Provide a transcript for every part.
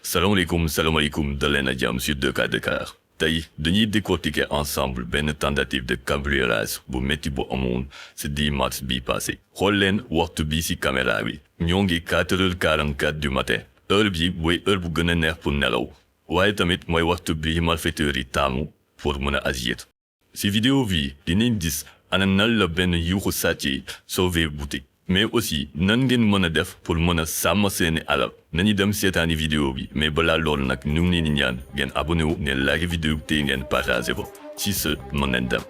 salaamaaleykum daleen a jàmm sur 2K Dakar tey dañuy décortiquer ensemble benn tentative de cambriolage bu métti bu amoon ci 10 mars bii passé xool leen waxtu bi ci caméra bi ñoo ngi 4h44 du matin heure bi mooy heure bu gën a neex pour nelaw waaye tamit mooy waxtu bi malfaiteurs yi taamu pour mën a agir ci vidéo bi dinañ gis ana nan la benn yuuxu sàcc yi sauver boutique mais aussi nan ngeen mën a def pour mën a sàmm seeni alal nañu dem seetaani vidéo bi mais balaa loolu nag ñu ngi leen di ñaan ngeen abonné wu ngeen like vidéo bi te ngeen partagé ko ci ce mën nañ dem.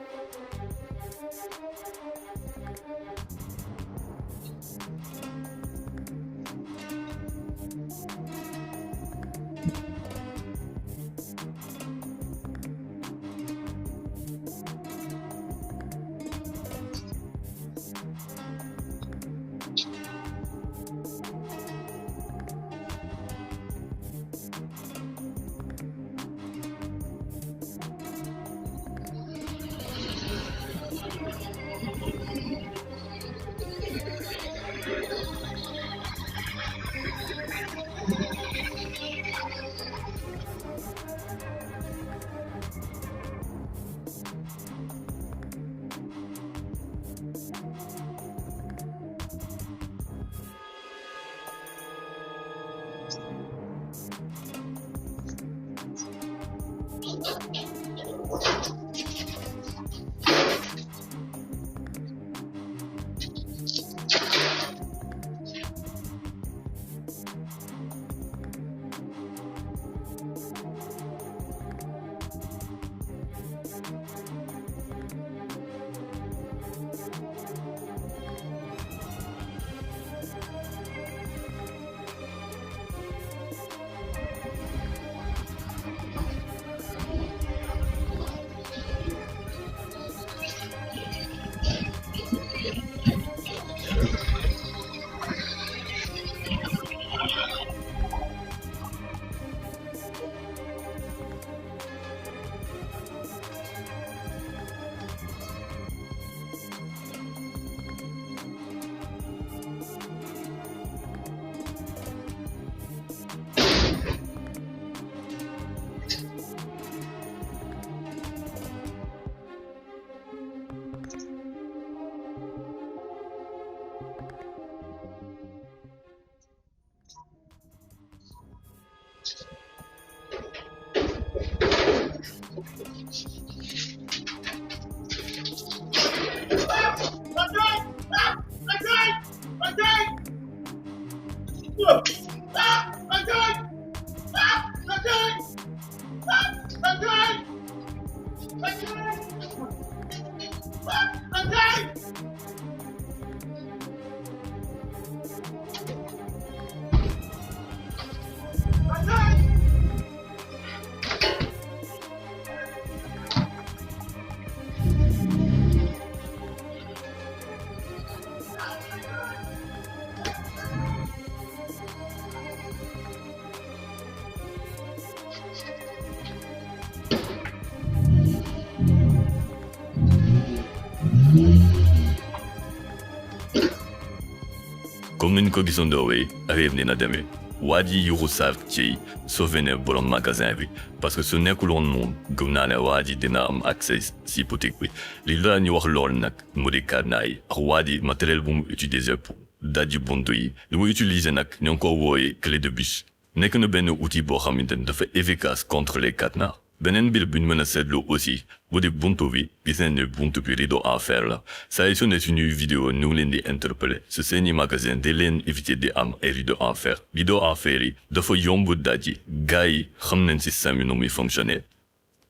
comme ni ñu ko gisandoowee affaire ni na demee waa ji yuuxu sàcc yi sauvé ne borom magasin bi parce que su nekkul woon moom gëm naa ne waa ji dina am accès si boutique bi li la ñu wax lool nag mu di cadenas yi ak waa ji matériel bu mu utiliser pour dajji buntu yi lu mu utiliser nag ñoo ngi ko wooyee clé de bus nekk na benn outil boo xamante ne dafa efficace contre les cadenas beneen mbir bu ñu mën a seetlu aussi bu di buntu bi gis nañ ne buntu bi rideau en fer la saa yu su ne suñuy vidéo ñu ngi leen di interpeller su seeni magasin de leen éviter di am ay rideau en fer rideau en fer yi dafa yomb dajji gars yi xam nañ système yi nu muy fonctionner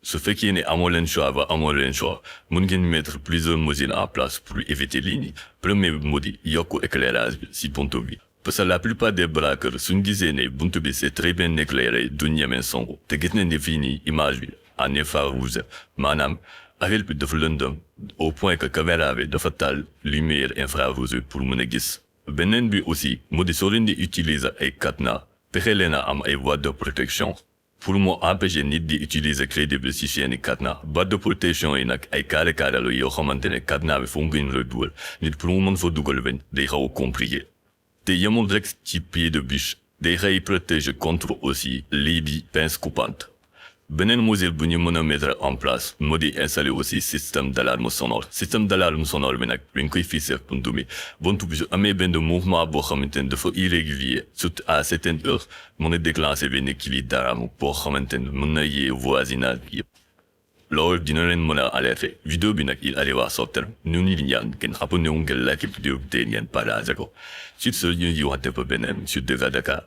su fekkee ne amoo leen choix ba amoo leen choix mun ngeen mettre plusieurs mesures en place pour éviter lii nii premier bi mu di yokku éclairage bi si buntu bi parce que la plupart des braqueurs suñ gisee ne buntu bi c'est très bien éclairé du ñemee songu te gis nañ ne fii nii image bi en infrarouge maanaam affaire bi dafa lëndëm au point que caméra bi dafa taal lumière infrarouge pour mën a gis beneen bi aussi mu di soo leen di utiliser ay cadenas pexe leen a am ay voies de protection pour mu empêcher nit di utiliser crédit bi ci seeni cadenas voies de protection yi nag ay carré la yoo xamante ne cadenas bi foo ngeen la dugal nit pour mu mën fa dugal weñ day xaw a compliqué te yemul rek ci pied de bûche day xëy protéger contre aussi lii di pince coupante. beneen mesure bu ñu mën a mettre en place moo di installer aussi système d'alarme sonore bi nag bi nga koy fixé buntu bi su amee benn mouvement boo xamante ne dafa irrégulier surtout à certaines heures mën a déclencher benn cri d'alarme boo xamante ne mën na yee voisinage bi yëpp. loolu dina leen mën a alerter vidéo bi nag il arrive à sortir ñu ngi ñaan ngeen abonné wu ngeen like vidéo bi te ngeen partage ko sur ce ñu ngi waxte ba beneen sur Dakar.